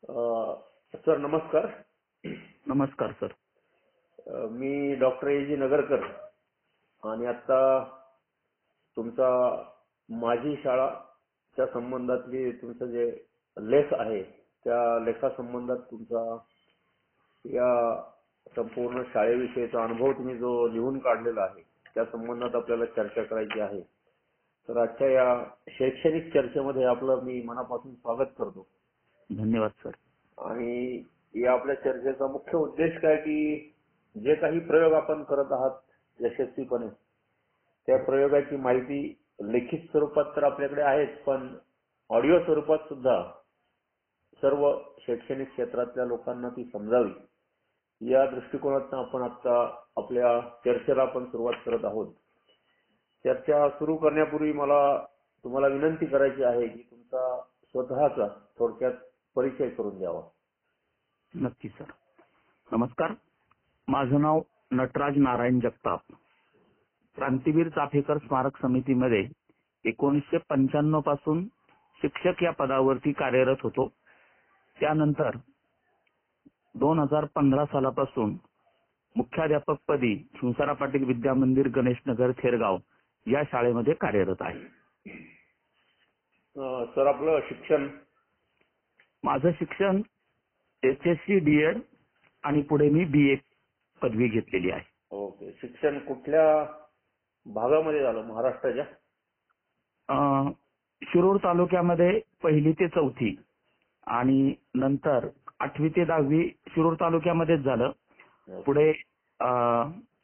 Sir नमस्कार. नमस्कार sir. मी doctor AG. Nagarkar आणि आता तुमचा माझी शाळाच्या संबंधातली तुमचं जे लेख आहे त्या लेखासंबंधात तुमचा या संपूर्ण शाळेविषयीचा अनुभव तुम्ही जो लिहून काढलेला आहे त्या संबंधात आपल्याला चर्चा करायची आहे. तर आजच्या या शैक्षणिक चर्चेमध्ये आपलं मी मनापासून स्वागत करतो. धन्यवाद सर. आणि या आपल्या चर्चेचा मुख्य उद्देश काय की जे काही प्रयोग आपण करत आहात यशस्वीपणे त्या प्रयोगाची माहिती लिखित स्वरूपात तर आपल्याकडे आहेच, पण ऑडिओ स्वरूपात सुद्धा सर्व शैक्षणिक क्षेत्रातल्या लोकांना ती समजावी या दृष्टिकोनातून आपण आता आपल्या चर्चेला आपण सुरुवात करत आहोत. चर्चा सुरू करण्यापूर्वी मला तुम्हाला विनंती करायची आहे की तुमचा स्वतःचा थोडक्यात परिचय करून द्यावा. नक्की सर. नमस्कार. माझं नाव नटराज नारायण जगताप. क्रांतीवीर चाफेकर स्मारक समितीमध्ये 1995 पासून शिक्षक या पदावरती कार्यरत होतो. त्यानंतर 2015 सालापासून मुख्याध्यापक पदी शिवसारा पाटील विद्या मंदिर गणेशनगर थेरगाव या शाळेमध्ये कार्यरत आहे. सर आपलं शिक्षण? माझं शिक्षण HSC DED आणि पुढे मी BA पदवी घेतलेली आहे. ओके. शिक्षण कुठल्या भागामध्ये झालं महाराष्ट्राच्या? शिरूर तालुक्यामध्ये 1ली ते 4थी आणि नंतर 8वी ते 10वी शिरूर तालुक्यामध्येच झालं. पुढे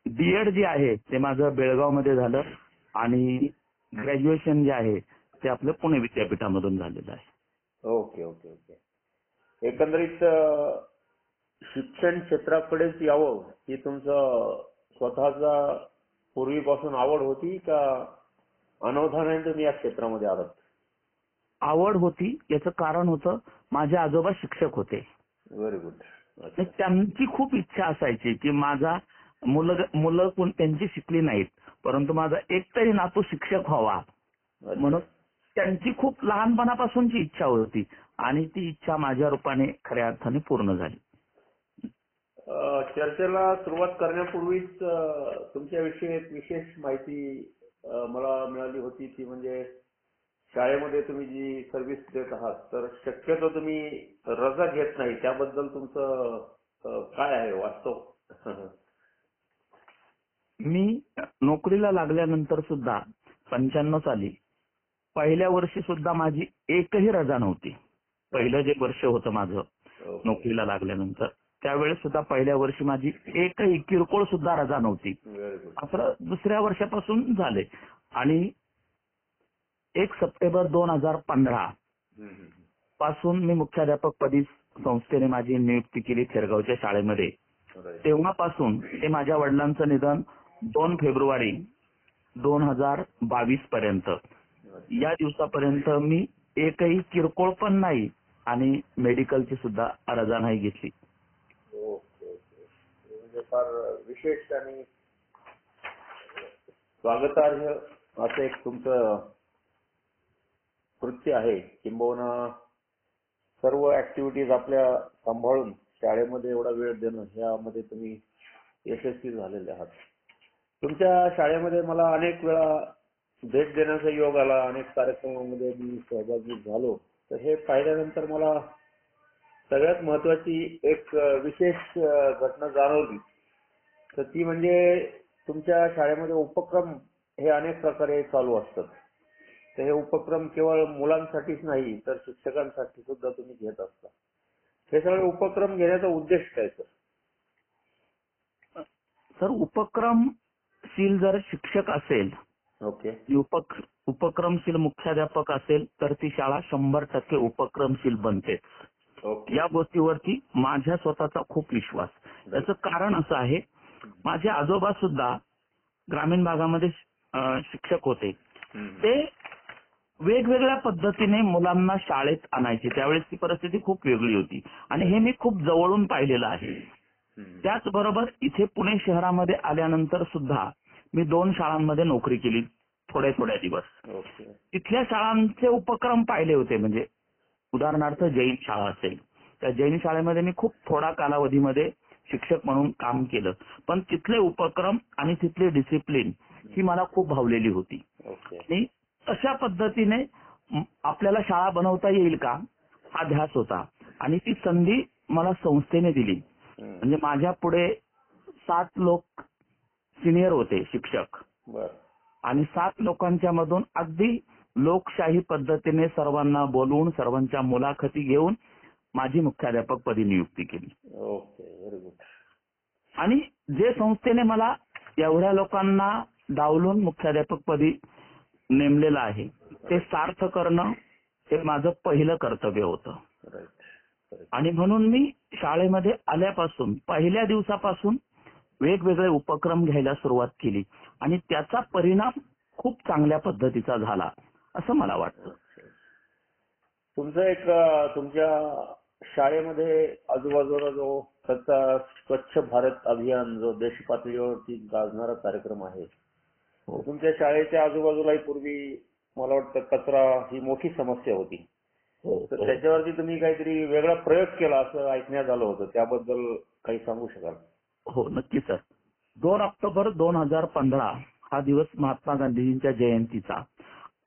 DED जे आहे ते माझं बेळगाव मध्ये झालं आणि ग्रॅज्युएशन जे आहे ते आपलं पुणे विद्यापीठामधून झालेलं आहे. Okay okay okay. एकंदरीत शिक्षण क्षेत्राकडेच यावं ही तुमचं स्वतःचा पूर्वीपासून आवड होती का अनवधानाने तुम्ही या क्षेत्रामध्ये आलात? आवड होती. याचं कारण होतं माझे आजोबा शिक्षक होते. Very good. त्यांची खूप इच्छा असायची की माझा मुलं त्यांची शिकली नाहीत परंतु माझा एकतरी नातू शिक्षक व्हावा म्हणून त्यांची खूप लहानपणापासूनची इच्छा होती आणि ती इच्छा माझ्या रूपाने खऱ्या अर्थाने पूर्ण झाली. चर्चेला सुरुवात करण्यापूर्वीच तुमच्याविषयी एक विशेष माहिती मला मिळाली होती ती म्हणजे शाळेमध्ये तुम्ही जी सर्व्हिस देत आहात तर शक्यतो तुम्ही रजा घेत नाही, त्याबद्दल तुमचं काय आहे वास्तव? मी नोकरीला लागल्यानंतर सुद्धा 95 साली पहिल्या वर्षी सुद्धा माझी एकही रजा नव्हती. पहिलं जे वर्ष होतं माझं नोकरीला लागल्यानंतर त्यावेळेस सुद्धा पहिल्या वर्षी माझी एकही किरकोळ सुद्धा रजा नव्हती. असं दुसऱ्या वर्षापासून झाले आणि 1 सप्टेंबर 2015 पासून मी मुख्याध्यापक पदी संस्थेने माझी नियुक्ती केली थेरगावच्या शाळेमध्ये. तेव्हापासून ते माझ्या वडिलांचं निधन 2 फेब्रुवारी 2022 पर्यंत या दिवसापर्यंत मी एकही किरकोळ पण नाही आणि मेडिकलची सुद्धा रजा नाही घेतली. Okay okay. म्हणजे फार विशेष आणि स्वागतार्ह असं एक तुमचं कृत्य आहे. किंबहुना सर्व ऍक्टिव्हिटीज आपल्या सांभाळून शाळेमध्ये एवढा वेळ देणं यामध्ये तुम्ही यशस्वी झालेले आहात. तुमच्या शाळेमध्ये मला अनेक वेळा भेट देण्याचा योग आला, अनेक कार्यक्रमामध्ये मी सहभागी झालो. तर हे पाहिल्यानंतर मला सगळ्यात महत्वाची एक विशेष घटना जाणवली. तर ती म्हणजे तुमच्या शाळेमध्ये उपक्रम हे अनेक प्रकारे चालू असतात. तर हे उपक्रम केवळ मुलांसाठीच नाही तर शिक्षकांसाठी सुद्धा तुम्ही घेत असता. हे सगळे उपक्रम घेण्याचा उद्देश काय सर? सर उपक्रमशील जर शिक्षक असेल, ओके, उपक्रमशील मुख्याध्यापक असेल तर ती शाळा 100% उपक्रमशील बनते. या गोष्टीवरती माझ्या स्वतःचा खूप विश्वास. याचं कारण असं आहे, माझे आजोबा सुद्धा ग्रामीण भागामध्ये शिक्षक होते. ते वेगवेगळ्या पद्धतीने मुलांना शाळेत आणायचे. त्यावेळेस ती परिस्थिती खूप वेगळी होती आणि हे मी खूप जवळून पाहिलेलं आहे. त्याचबरोबर इथे पुणे शहरामध्ये आल्यानंतर सुद्धा मी 2 शाळांमध्ये नोकरी केली थोड्या दिवस. तिथल्या शाळांचे उपक्रम पाहिले होते. म्हणजे उदाहरणार्थ जैन शाळा असेल त्या जैन शाळेमध्ये मी खूप थोडा कालावधीमध्ये शिक्षक म्हणून काम केलं, पण तिथले उपक्रम आणि तिथली डिसिप्लिन ही मला खूप भावलेली होती. आणि अशा पद्धतीने आपल्याला शाळा बनवता येईल का हा ध्यास होता. आणि ती संधी मला संस्थेने दिली. म्हणजे माझ्या पुढे 7 लोक सिनियर होते शिक्षक, आणि 7 लोकांच्या मधून अगदी लोकशाही पद्धतीने सर्वांना बोलवून सर्वांच्या मुलाखती घेऊन माझी मुख्याध्यापक पदी नियुक्ती केली. Very good. आणि जे संस्थेने मला एवढ्या लोकांना डावलून मुख्याध्यापक पदी नेमलेलं आहे ते सार्थ करणं हे माझं पहिलं कर्तव्य होतं. आणि म्हणून मी शाळेमध्ये आल्यापासून पहिल्या दिवसापासून वेगवेगळे उपक्रम घ्यायला सुरुवात केली आणि त्याचा परिणाम खूप चांगल्या पद्धतीचा झाला असं मला वाटतं. तुमचं एक तुमच्या शाळेमध्ये आजूबाजूला जो स्वच्छ भारत अभियान जो देश पातळीवरती गाजणारा कार्यक्रम आहे, तुमच्या शाळेच्या आजूबाजूलाही पूर्वी मला वाटतं कचरा ही मोठी समस्या होती, तर त्याच्यावरती तुम्ही काहीतरी वेगळा प्रयोग केला असं ऐकण्यात आलं होतं, त्याबद्दल काही सांगू शकाल? हो नक्की सर. 2 ऑक्टोबर 2015 हा दिवस महात्मा गांधीजींच्या जयंतीचा,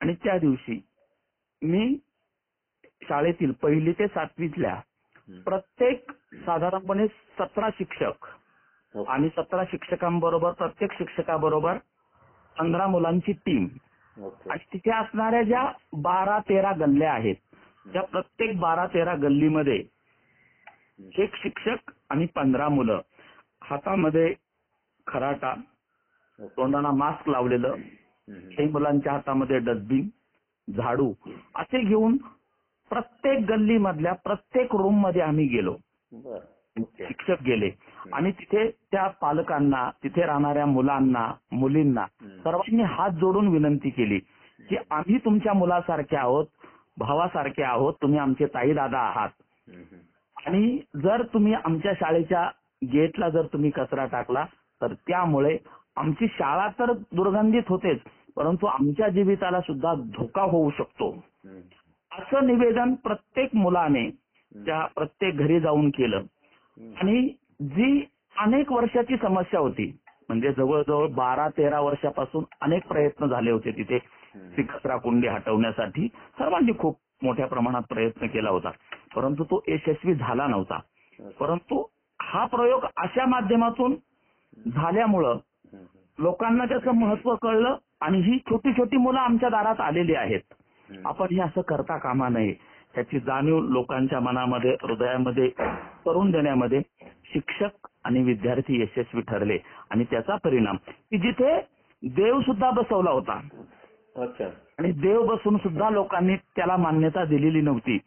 आणि त्या दिवशी मी शाळेतील 1ली ते 7वीतल्या प्रत्येक साधारणपणे 17 शिक्षक आणि 17 शिक्षकांबरोबर प्रत्येक शिक्षकाबरोबर 15 मुलांची टीम, आणि तिथे असणाऱ्या ज्या 12-13 गल्ल्या आहेत त्या प्रत्येक 12-13 गल्लीमध्ये एक शिक्षक आणि 15 मुलं हातामध्ये खराटा, तोंडाला मास्क लावलेलं, काही मुलांच्या हातामध्ये डस्टबिन, झाडू असे घेऊन प्रत्येक गल्लीमधल्या प्रत्येक रूम मध्ये आम्ही गेलो. शिक्षक गेले आणि तिथे त्या पालकांना, तिथे राहणाऱ्या मुलांना, मुलींना सर्वांनी हात जोडून विनंती केली की आम्ही तुमच्या मुलासारखे आहोत, भावासारखे आहोत, तुम्ही आमचे ताई दादा आहात, आणि जर तुम्ही आमच्या शाळेच्या गेटला जर तुम्ही कचरा टाकला तर त्यामुळे आमची शाळा तर दुर्गंधित होतेच, परंतु आमच्या जीविताला सुद्धा धोका होऊ शकतो. असं निवेदन प्रत्येक मुलाने त्या प्रत्येक घरी जाऊन केलं. आणि जी अनेक वर्षाची समस्या होती, म्हणजे जवळजवळ 12-13 वर्षापासून अनेक प्रयत्न झाले होते तिथे ती कचरा कुंडी हटवण्यासाठी, सर्वांनी खूप मोठ्या प्रमाणात प्रयत्न केला होता, परंतु तो यशस्वी झाला नव्हता. परंतु हा प्रयोग अशा माध्यमातून झाल्यामुळं लोकांना त्याचं महत्व कळलं आणि ही छोटी छोटी मुलं आमच्या दारात आलेली आहेत, आपण हे असं करता कामा नये, त्याची जाणीव लोकांच्या मनामध्ये, हृदयामध्ये करून देण्यामध्ये शिक्षक आणि विद्यार्थी यशस्वी ठरले. आणि त्याचा परिणाम की जिथे देव सुद्धा बसवला होता, आणि देव बसून सुद्धा लोकांनी त्याला मान्यता दिलेली नव्हती,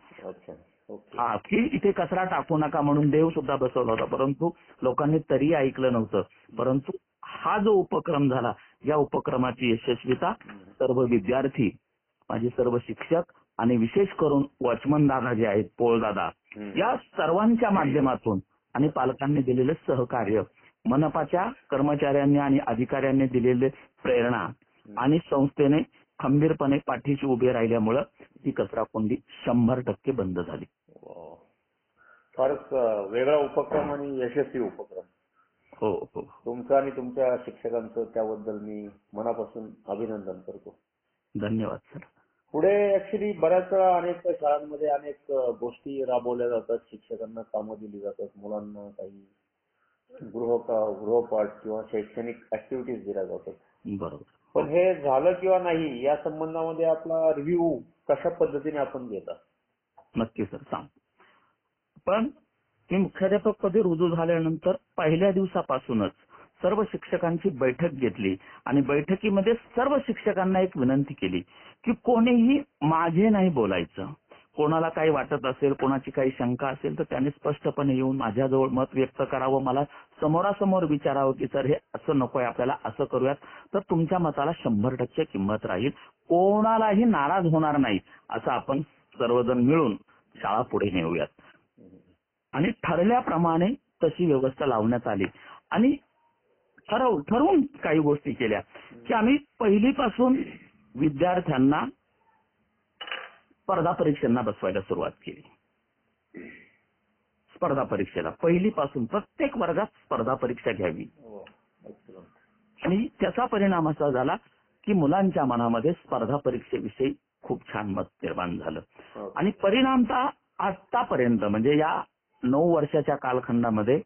की इथे कचरा टाकू नका म्हणून देव सुद्धा बसवला होता, परंतु लोकांनी तरी ऐकलं नव्हतं. परंतु हा जो उपक्रम झाला, या उपक्रमाची यशस्वीता सर्व विद्यार्थी, माझे सर्व शिक्षक आणि विशेष करून वॉचमन दादा जे आहेत, पोळ दादा, या सर्वांच्या माध्यमातून आणि पालकांनी दिलेले सहकार्य, मनपाच्या कर्मचाऱ्यांनी आणि अधिकाऱ्यांनी दिलेले प्रेरणा आणि संस्थेने खंबीरपणे पाठीशी उभे राहिल्यामुळे ही कचरा कोंडी 100% बंद झाली. फारच वेगळा उपक्रम आणि यशस्वी उपक्रम. हो हो. तुमचं आणि तुमच्या शिक्षकांचं त्याबद्दल मी मनापासून अभिनंदन करतो. धन्यवाद सर. पुढे ऍक्च्युली बऱ्याच वेळा अनेक शाळांमध्ये अनेक गोष्टी राबवल्या जातात, शिक्षकांना कामं दिली जातात, मुलांना काही गृहपाठ किंवा शैक्षणिक ऍक्टिव्हिटीज दिल्या जातात. बरोबर. पण हे झालं किंवा नाही या संबंधामध्ये आपला रिव्ह्यू कशा पद्धतीने आपण घेता? नक्की सर, सांग. पण मी मुख्याध्यापक पदी रुजू झाल्यानंतर पहिल्या दिवसापासूनच सर्व शिक्षकांची बैठक घेतली आणि बैठकीमध्ये सर्व शिक्षकांना एक विनंती केली की कोणीही माझे नाही बोलायचं. कोणाला काही वाटत असेल, कोणाची काही शंका असेल तर त्यांनी स्पष्टपणे येऊन माझ्याजवळ मत व्यक्त करावं, मला समोरासमोर विचारावं की सर हे असं नकोय, आपल्याला असं करूयात, तर तुमच्या मताला 100% किंमत राहील, कोणालाही नाराज होणार नाही, असं आपण सर्वजण मिळून शाळा पुढे नेऊयात. आणि ठरल्याप्रमाणे तशी व्यवस्था लावण्यात आली आणि ठरवून काही गोष्टी केल्या की आम्ही पहिलीपासून विद्यार्थ्यांना स्पर्धा परीक्षांना बसवायला सुरुवात केली. स्पर्धा परीक्षेला. पहिलीपासून प्रत्येक वर्गात स्पर्धा परीक्षा घ्यावी. आणि त्याचा परिणाम असा झाला की मुलांच्या मनामध्ये स्पर्धा परीक्षेविषयी खूप छान मत निर्माण झालं. आणि परिणामतः आतापर्यंत म्हणजे या 9 वर्षाच्या कालखंडामध्ये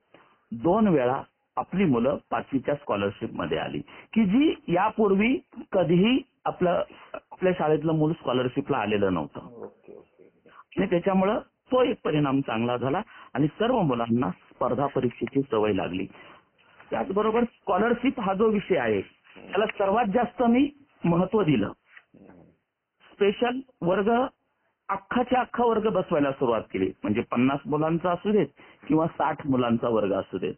2 वेळा आपली मुलं 5वीच्या स्कॉलरशिप मध्ये आली, की जी यापूर्वी कधीही आपल्या शाळेतलं मूल स्कॉलरशिपला आलेलं नव्हतं. आणि त्याच्यामुळं तो एक परिणाम चांगला झाला आणि सर्व मुलांना स्पर्धा परीक्षेची सवय लागली. त्याचबरोबर स्कॉलरशिप हा जो विषय आहे त्याला सर्वात जास्त मी महत्व दिलं. स्पेशल वर्ग अख्खाच्या अख्खा वर्ग बसवायला सुरुवात केली. म्हणजे 50 मुलांचा असू देत किंवा 60 मुलांचा वर्ग असू देत,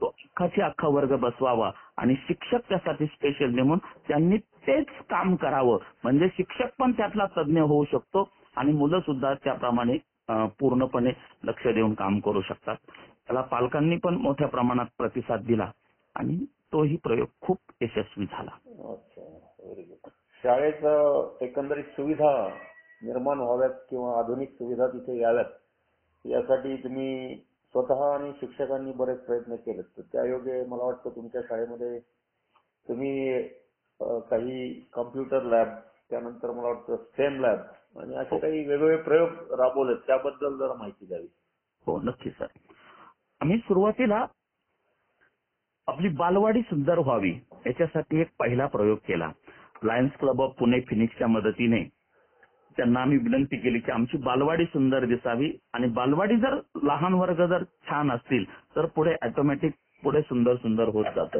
तो अख्खाच्या अख्खा वर्ग बसवावा आणि शिक्षक त्यासाठी स्पेशल नेमून त्यांनी तेच काम करावं. म्हणजे शिक्षक पण त्यातला तज्ञ होऊ शकतो आणि मुलं सुद्धा त्याप्रमाणे पूर्णपणे लक्ष देऊन काम करू शकतात. त्याला पालकांनी पण मोठ्या प्रमाणात प्रतिसाद दिला आणि तोही प्रयोग खूप यशस्वी झाला. अच्छा, व्हेरी गुड. शाळेत एकंदरीत सुविधा निर्माण व्हाव्यात किंवा आधुनिक सुविधा तिथे याव्यात यासाठी तुम्ही स्वतः आणि शिक्षकांनी बरेच प्रयत्न केलेत. तर त्यायोगे मला वाटतं तुमच्या शाळेमध्ये तुम्ही काही कॉम्प्युटर लॅब, त्यानंतर मला वाटतं स्टेम लॅब आणि असे काही वेगवेगळे प्रयोग राबवलेत. त्याबद्दल जरा माहिती द्यावी. हो, नक्की सर. आम्ही सुरुवातीला आपली बालवाडी सुंदर व्हावी याच्यासाठी एक पहिला प्रयोग केला. लायन्स क्लब ऑफ पुणे फिनिक्सच्या मदतीने त्यांना आम्ही विनंती केली की आमची बालवाडी सुंदर दिसावी आणि बालवाडी जर लहान वर्ग जर छान असतील तर पुढे ऑटोमॅटिक पुढे सुंदर सुंदर होत जातं.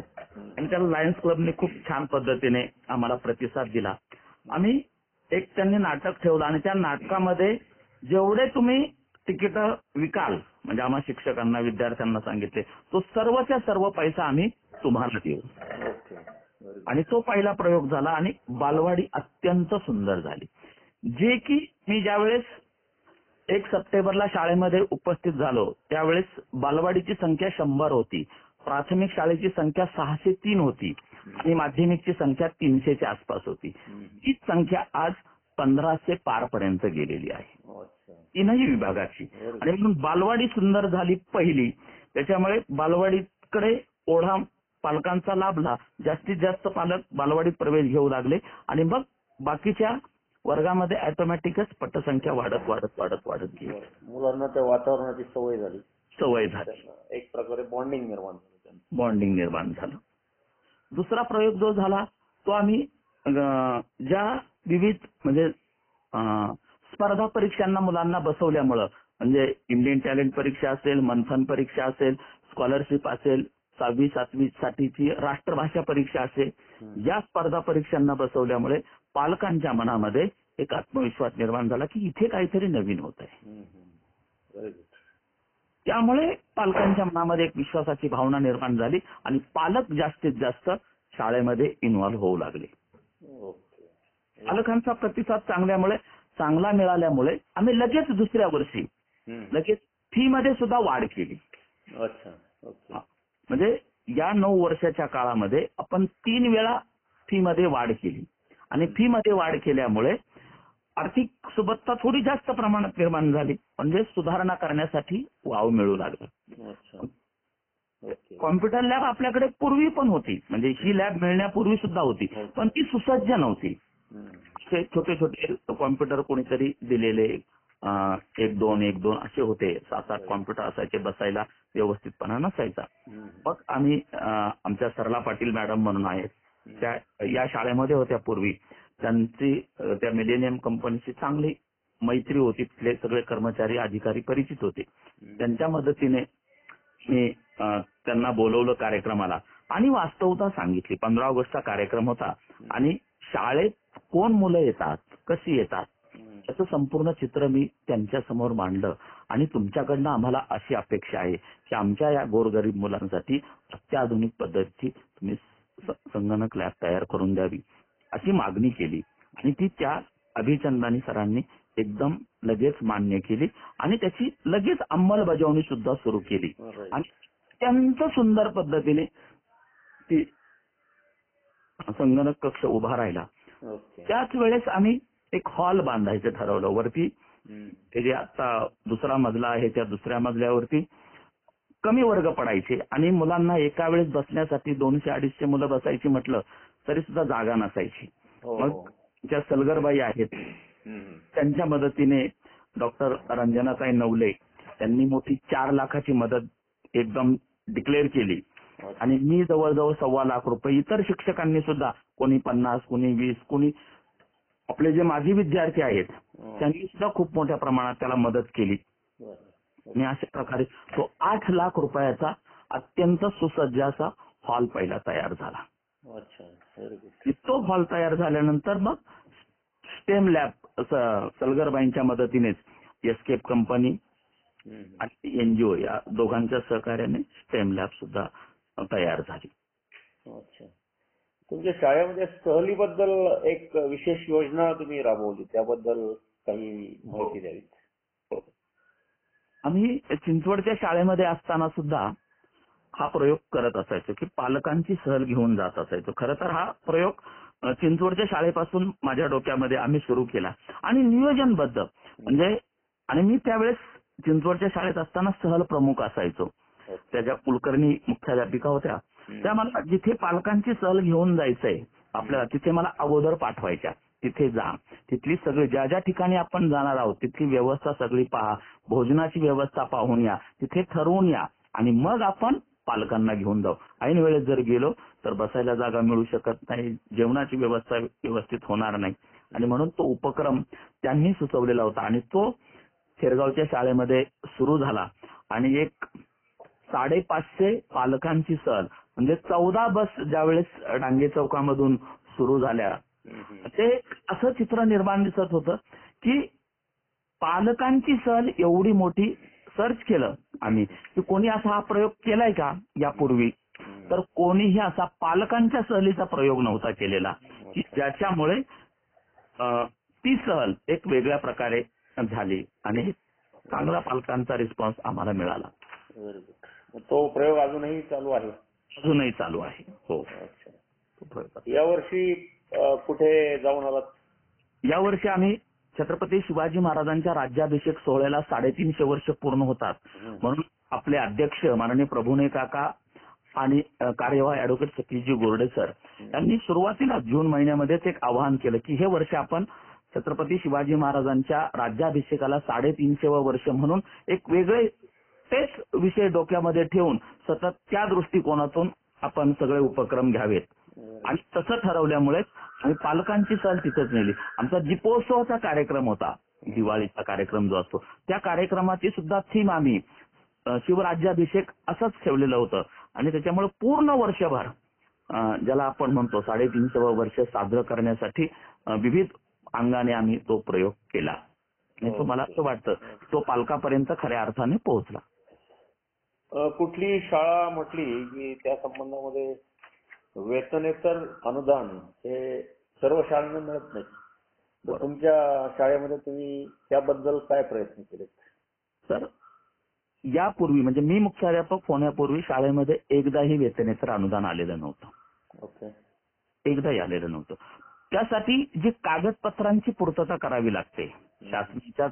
आणि त्याला लायन्स क्लबने खूप छान पद्धतीने आम्हाला प्रतिसाद दिला. आम्ही एक त्यांनी नाटक ठेवलं आणि त्या नाटकामध्ये जेवढे तुम्ही तिकीट विकाल म्हणजे आम्हा शिक्षकांना विद्यार्थ्यांना सांगितले तो सर्वच्या सर्व पैसा आम्ही तुम्हाला देऊ. आणि तो पहिला प्रयोग झाला आणि बालवाडी अत्यंत सुंदर झाली. जे की मी ज्यावेळेस 1 सप्टेंबरला शाळेमध्ये उपस्थित झालो त्यावेळेस बालवाडीची संख्या 100 होती, प्राथमिक शाळेची संख्या 603 होती आणि माध्यमिकची संख्या 300च्या आसपास होती. हीच संख्या आज 1500 पार पर्यंत गेलेली आहे तीनही विभागाची. आणि म्हणून बालवाडी सुंदर झाली पहिली. त्याच्यामुळे बालवाडीकडे ओढा पालकांचा लाभला. जास्तीत जास्त पालक बालवाडीत प्रवेश घेऊ लागले आणि मग बाकीच्या वर्गामध्ये ऑटोमॅटिकच पटसंख्या वाढत वाढत वाढत वाढत गेली. मुलांना त्या वातावरणाची सवय झाली. एक प्रकारे बॉन्डिंग निर्माण झालं. दुसरा प्रयोग जो झाला तो आम्ही ज्या विविध म्हणजे स्पर्धा परीक्षांना मुलांना बसवल्यामुळं म्हणजे इंडियन टॅलेंट परीक्षा असेल, मंथन परीक्षा असेल, स्कॉलरशिप असेल, 6वी 7वी साठीची राष्ट्रभाषा परीक्षा असेल, या स्पर्धा परीक्षांना बसवल्यामुळे पालकांच्या मनामध्ये एक आत्मविश्वास निर्माण झाला की इथे काहीतरी नवीन होत आहे. त्यामुळे पालकांच्या मनामध्ये एक विश्वासाची भावना निर्माण झाली आणि पालक जास्तीत जास्त शाळेमध्ये इन्व्हॉल्व्ह होऊ लागले. पालकांचा प्रतिसाद चांगला मिळाल्यामुळे आम्ही लगेच दुसऱ्या वर्षी लगेच फी मध्ये सुद्धा वाढ केली. म्हणजे या 9 वर्षाच्या काळामध्ये आपण 3 वेळा फी मध्ये वाढ केली आणि फी मध्ये वाढ केल्यामुळे आर्थिक सुबत्ता थोडी जास्त प्रमाणात निर्माण झाली. म्हणजे सुधारणा करण्यासाठी वाव मिळू लागला. कॉम्प्युटर लॅब आपल्याकडे पूर्वी पण होती, म्हणजे ही लॅब मिळण्यापूर्वी सुद्धा होती, पण ती सुसज्ज नव्हती. छोटे छोटे कॉम्प्युटर कोणीतरी दिलेले 1-2 असे होते. 7-8 कॉम्प्युटर असायचे, बसायला व्यवस्थितपणा नसायचा. मग आम्ही आमच्या सरला पाटील मॅडम म्हणून आहेत, त्या या शाळेमध्ये होत्या पूर्वी. त्यांची त्या मिलेनियम कंपनीची चांगली मैत्री होती. तिथले सगळे कर्मचारी अधिकारी परिचित होते. त्यांच्या मदतीने मी त्यांना बोलवलं कार्यक्रमाला आणि वास्तवता सांगितली. 15 ऑगस्टचा कार्यक्रम होता आणि शाळेत कोण मुलं येतात, कशी येतात याचं संपूर्ण चित्र मी त्यांच्या समोर मांडलं आणि तुमच्याकडनं आम्हाला अशी अपेक्षा आहे की आमच्या या गोरगरीब मुलांसाठी अत्याधुनिक पद्धतीची तुम्ही संगणक लॅब तयार करून द्यावी अशी मागणी केली. आणि ती त्या अभिचंदानी सरांनी एकदम लगेच मान्य केली आणि त्याची लगेच अंमलबजावणी सुद्धा सुरू केली आणि अत्यंत सुंदर पद्धतीने ती संगणक कक्ष उभा राहिला. त्याच वेळेस आम्ही एक हॉल बांधायचं ठरवलं. वरती ते जे आता दुसरा मजला आहे त्या दुसऱ्या मजल्यावरती कमी वर्ग पडायचे आणि मुलांना एका वेळेस बसण्यासाठी 200-250 मुलं बसायची म्हटलं तरी सुद्धा जागा नसायची. मग ज्या सलगरबाई आहेत त्यांच्या मदतीने डॉक्टर रंजनाताई नवले त्यांनी मोठी 4 लाखाची मदत एकदम डिक्लेअर केली आणि मी जवळजवळ ₹1.25 इतर शिक्षकांनी सुद्धा कोणी 50 कोणी 20 कोणी आपले जे माजी विद्यार्थी आहेत त्यांनी सुद्धा खूप मोठ्या प्रमाणात त्याला मदत केली आणि अशा प्रकारे तो 8 लाख रुपयाचा अत्यंत सुसज्ज असा हॉल पहिला तयार झाला. तो हॉल तयार झाल्यानंतर मग स्टेम लॅब सलगरबाईंच्या मदतीनेच एस्केप कंपनी आणि एनजीओ या दोघांच्या सहकार्याने स्टेम लॅब सुद्धा तयार झाली. अच्छा. तुमच्या शाळेमध्ये सहलीबद्दल एक विशेष योजना तुम्ही राबवली, त्याबद्दल काही माहिती द्यावी. आम्ही चिंचवडच्या शाळेमध्ये असताना सुद्धा हा प्रयोग करत असायचो की पालकांची सहल घेऊन जात असायचो. खरं तर हा प्रयोग चिंचवडच्या शाळेपासून माझ्या डोक्यामध्ये आम्ही सुरू केला आणि नियोजनबद्ध म्हणजे आणि मी त्यावेळेस चिंचवडच्या शाळेत असताना सहल प्रमुख असायचो. त्याच्या कुलकर्णी मुख्याध्यापिका होत्या त्या मला जिथे पालकांची सहल घेऊन जायचंय आपल्याला तिथे मला अगोदर पाठवायच्या. तिथे जा, तिथली सगळी ज्या ज्या ठिकाणी आपण जाणार आहोत तिथली व्यवस्था सगळी पहा, भोजनाची व्यवस्था पाहून या, तिथे ठरवून या आणि मग आपण पालकांना घेऊन जाऊ. ऐन वेळेस जर गेलो तर बसायला जागा मिळू शकत नाही, जेवणाची व्यवस्था व्यवस्थित होणार नाही आणि म्हणून तो उपक्रम त्यांनी सुचवलेला होता आणि तो शेरगावच्या शाळेमध्ये सुरू झाला आणि एक 550 पालकांची सहल म्हणजे 14 बस ज्यावेळेस डांगे चौकामधून सुरू झाल्या ते असं चित्र निर्माण दिसत होतं की पालकांची सहल एवढी मोठी. सर्च केलं आम्ही की कोणी असा हा प्रयोग केलाय का यापूर्वी, तर कोणीही असा पालकांच्या सहलीचा प्रयोग नव्हता केलेला की ज्याच्यामुळे ती सहल एक वेगळ्या प्रकारे झाली आणि चांगला पालकांचा रिस्पॉन्स आम्हाला मिळाला. तो प्रयोग अजूनही चालू आहे? अजूनही चालू आहे. हो. यावर्षी कुठे जाऊन आलात? यावर्षी आम्ही छत्रपती शिवाजी महाराजांच्या राज्याभिषेक सोहळ्याला 350 वर्ष पूर्ण होतात म्हणून आपले अध्यक्ष माननीय प्रभुने काका आणि कार्यवाह ऍडव्होकेट सतीशजी गोरडे सर यांनी सुरुवातीला जून महिन्यामध्येच एक आवाहन केलं की हे वर्ष आपण छत्रपती शिवाजी महाराजांच्या राज्याभिषेकाला 350 वर्ष म्हणून एक वेगळे तेच विषय डोक्यामध्ये ठेवून सतत त्या दृष्टिकोनातून आपण सगळे उपक्रम घ्यावेत आणि तसं ठरवल्यामुळे आम्ही पालकांची सहल तिथेच नेली. आमचा दीपोत्सवाचा कार्यक्रम होता, दिवाळीचा कार्यक्रम जो असतो त्या कार्यक्रमाची सुद्धा थीम आम्ही शिवराज्याभिषेक असंच ठेवलेलं होतं आणि त्याच्यामुळे पूर्ण वर्षभर ज्याला आपण म्हणतो 350 वर्ष साजरं करण्यासाठी विविध अंगाने आम्ही तो प्रयोग केला आणि तो मला असं वाटतं तो पालकापर्यंत खऱ्या अर्थाने पोहोचला. कुठली शाळा म्हटली की त्या संबंधामध्ये वेतनेतर अनुदान हे सर्व शाळांना मिळत नाही. तुमच्या शाळेमध्ये तुम्ही त्याबद्दल काय प्रयत्न केले? सर यापूर्वी म्हणजे मी मुख्याध्यापक होण्यापूर्वी शाळेमध्ये एकदाही वेतनेतर अनुदान आलेलं नव्हतं. ओके. एकदाही आलेलं नव्हतं. त्यासाठी जी कागदपत्रांची पूर्तता करावी लागते, शासनाच्या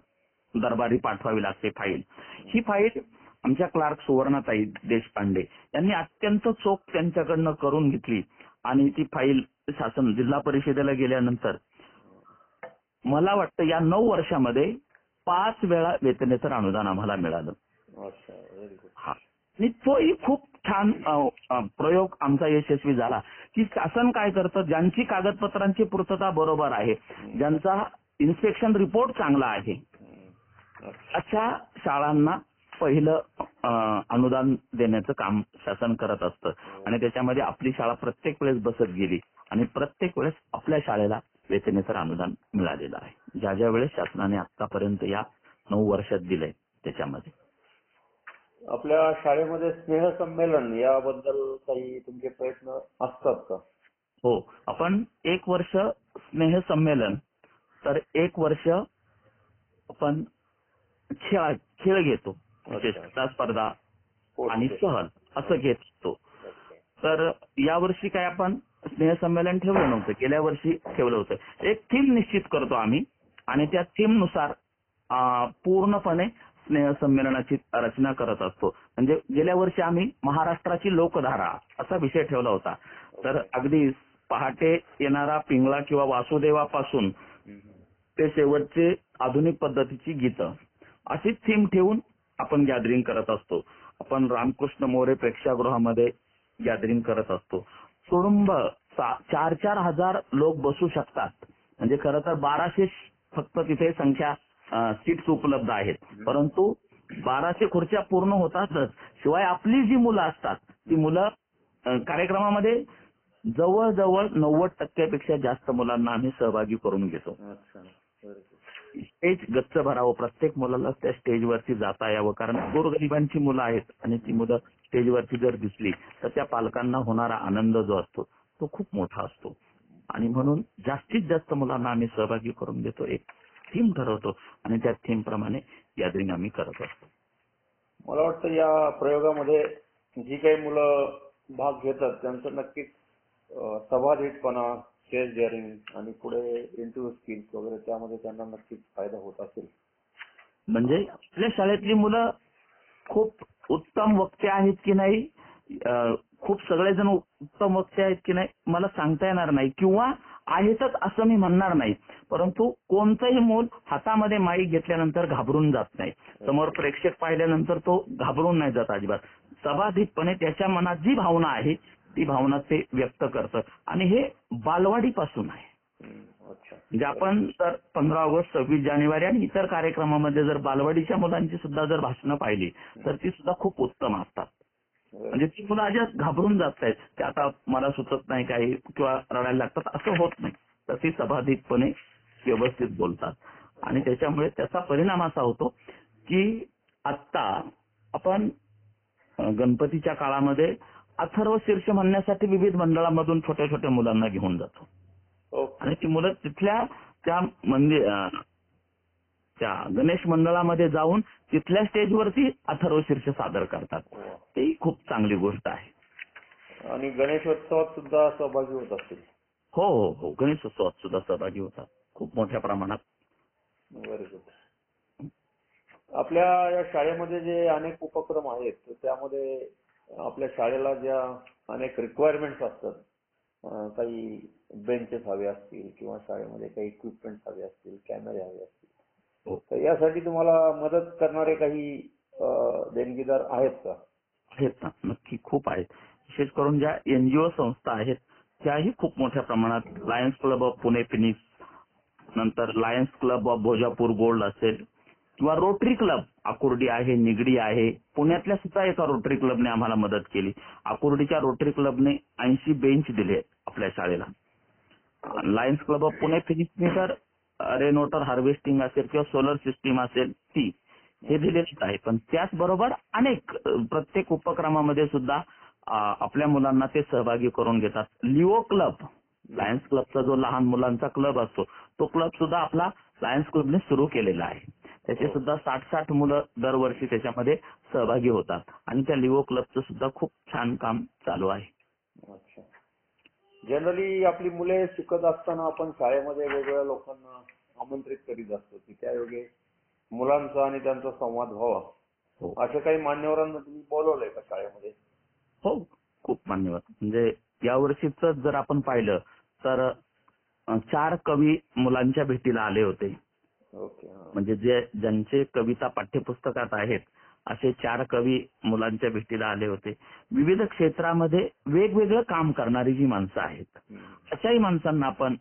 दरबारी पाठवावी लागते फाईल, ही फाईल आमच्या क्लार्क सुवर्णाताई देशपांडे यांनी अत्यंत चोख त्यांच्याकडनं करून घेतली आणि ती फाईल शासन जिल्हा परिषदेला गेल्यानंतर मला वाटतं या 9 वर्षामध्ये 5 वेळा वेतनेतर अनुदान आम्हाला मिळालं. हा आणि तोही खूप छान प्रयोग आमचा यशस्वी झाला की शासन काय करतं, ज्यांची कागदपत्रांची पूर्तता बरोबर आहे, ज्यांचा इन्स्पेक्शन रिपोर्ट चांगला आहे अशा शाळांना पहिलं अनुदान देण्याचं काम शासन करत असतं आणि त्याच्यामध्ये आपली शाळा प्रत्येक वेळेस बसत गेली आणि प्रत्येक वेळेस आपल्या शाळेला वेतनेतर अनुदान मिळालेलं आहे ज्या ज्या वेळेस शासनाने आतापर्यंत या 9 वर्षात दिलंय त्याच्यामध्ये. आपल्या शाळेमध्ये स्नेहसंमेलन याबद्दल काही तुमचे प्रयत्न असतात का? हो, आपण 1 वर्ष स्नेहसंमेलन तर 1 वर्ष आपण खेळ घेतो, स्पर्धा आणि सहल असं घेत असतो. तर यावर्षी काय आपण स्नेहसंमेलन ठेवलं नव्हतं, गेल्या वर्षी ठेवलं होतं. एक थीम निश्चित करतो आम्ही आणि त्या थीम नुसार पूर्णपणे स्नेहसंमेलनाची रचना करत असतो. म्हणजे गेल्या वर्षी आम्ही महाराष्ट्राची लोकधारा असा विषय ठेवला होता. तर अगदी पहाटे येणारा पिंगळा किंवा वासुदेवापासून ते शेवटचे आधुनिक पद्धतीची गीतं अशी थीम ठेवून आपण गॅदरिंग करत असतो. आपण रामकृष्ण मोरे प्रेक्षागृहामध्ये गॅदरिंग करत असतो. तुडुंब 4,000 हजार लोक बसू शकतात. म्हणजे खरं तर 1200 फक्त तिथे संख्या सीट्स उपलब्ध आहेत. परंतु 1200 खुर्च्या पूर्ण होतातच. शिवाय आपली जी मुलं असतात ती मुलं कार्यक्रमामध्ये जवळजवळ 90% पेक्षा जास्त मुलांना आम्ही सहभागी करून घेतो. स्टेज गच्च भरावं, प्रत्येक मुलाला त्या स्टेजवरती जाता यावं. कारण गोरगरिबांची मुलं आहेत आणि ती मुलं स्टेजवरती जर दिसली तर त्या पालकांना होणारा आनंद जो असतो तो खूप मोठा असतो. आणि म्हणून जास्तीत जास्त मुलांना आम्ही सहभागी करून घेतो. एक थीम ठरवतो आणि त्या थीम प्रमाणे गॅदरिंग आम्ही करत असतो. मला वाटतं या प्रयोगामध्ये जी काही मुलं भाग घेतात त्यांचं नक्कीच सभाधीटपणा, स्टेज डेअरिंग आणि पुढे इंटरव्ह्यू स्किल्स वगैरे त्यामध्ये त्यांना नक्कीच फायदा होत असेल. म्हणजे आपल्या शाळेतली मुलं खूप उत्तम वक्ते आहेत की नाही, खूप सगळेजण उत्तम वक्ते आहेत की नाही मला सांगता येणार नाही किंवा आहेतच असं मी म्हणणार नाही. परंतु कोणतंही मूल हातामध्ये माईक घेतल्यानंतर घाबरून जात नाही. समोर प्रेक्षक पाहिल्यानंतर तो घाबरून नाही जात अजिबात. सभाधीटपणे त्याच्या मनात जी भावना आहे ती भावना ते व्यक्त करतं आणि हे बालवाडीपासून आहे. म्हणजे आपण जर 15 ऑगस्ट, 26 जानेवारी आणि इतर कार्यक्रमामध्ये जर बालवाडीच्या मुलांची सुद्धा जर भाषणं पाहिली तर ती सुद्धा खूप उत्तम असतात. म्हणजे ती मुलं अजिबात घाबरून जात नाहीत. ते आता मला सुचत नाही काही किंवा रडायला लागतात असं होत नाही. तर ती सभाधीटपणे व्यवस्थित बोलतात आणि त्याच्यामुळे त्याचा परिणाम असा होतो की आत्ता आपण गणपतीच्या काळामध्ये अथर्व शीर्ष म्हणण्यासाठी विविध मंडळामधून छोट्या छोट्या मुलांना घेऊन जातो आणि ती मुलं तिथल्या त्या त्या गणेश मंडळामध्ये जाऊन तिथल्या स्टेजवरती अथर्व शीर्ष सादर करतात. ही खूप चांगली गोष्ट आहे. आणि गणेशोत्सवात सुद्धा सहभागी होत असतील. हो हो हो, गणेशोत्सवात सुद्धा सहभागी होतात खूप मोठ्या प्रमाणात. Very good. आपल्या या शाळेमध्ये जे अनेक उपक्रम आहेत त्यामध्ये आपल्या शाळेला ज्या अनेक रिक्वायरमेंट्स असतात, काही बेंचेस हवे असतील किंवा शाळेमध्ये काही इक्विपमेंट हवे असतील, कॅमेरे हवे असतील, तर यासाठी तुम्हाला मदत करणारे काही देणगीदार आहेत का? आहेत ना, नक्की खूप आहेत. विशेष करून ज्या NGO संस्था आहेत त्याही खूप मोठ्या प्रमाणात, Lions Club of Pune Phoenix, नंतर Lions Club of Bhojapur gold असेल किंवा रोटरी क्लब आकुर्डी आहे, निगडी आहे. पुण्यातल्या सुद्धा एका रोटरी क्लबने आम्हाला मदत केली. आकुर्डीच्या रोटरी क्लबने 80 बेंच दिले आपल्या शाळेला. लायन्स क्लब ऑफ पुणे फिनिक्सने तर रेन वॉटर हार्वेस्टिंग असेल किंवा सोलर सिस्टीम असेल ती हे दिलेच आहे. पण त्याचबरोबर अनेक प्रत्येक उपक्रमामध्ये सुद्धा आपल्या मुलांना ते सहभागी करून घेतात. लिओ क्लब, लायन्स क्लबचा जो लहान मुलांचा क्लब असतो तो क्लब सुद्धा आपला लायन्स क्लबने सुरू केलेला आहे. त्याचे सुद्धा 60-60 मुलं दरवर्षी त्याच्यामध्ये सहभागी होतात आणि त्या लिओ क्लबचं सुद्धा खूप छान काम चालू आहे. अच्छा. जनरली आपली मुले शिकत असताना आपण शाळेमध्ये वेगवेगळ्या लोकांना आमंत्रित करीत असतो की त्यायोगे मुलांचा आणि त्यांचा संवाद व्हावा. अशा काही मान्यवरांना तुम्ही बोलवलंय का शाळेमध्ये? हो, खूप मान्यवर. म्हणजे यावर्षीच जर आपण पाहिलं तर 4 कवी मुलांच्या भेटीला आले होते. म्हणजे ज्यांचे कविता पाठ्यपुस्तकात आहेत असे 4 कवी मुलांच्या भेटीला आले होते. विविध क्षेत्रामध्ये वेगवेगळं काम करणारी जी माणसं आहेत अशाही माणसांना आपण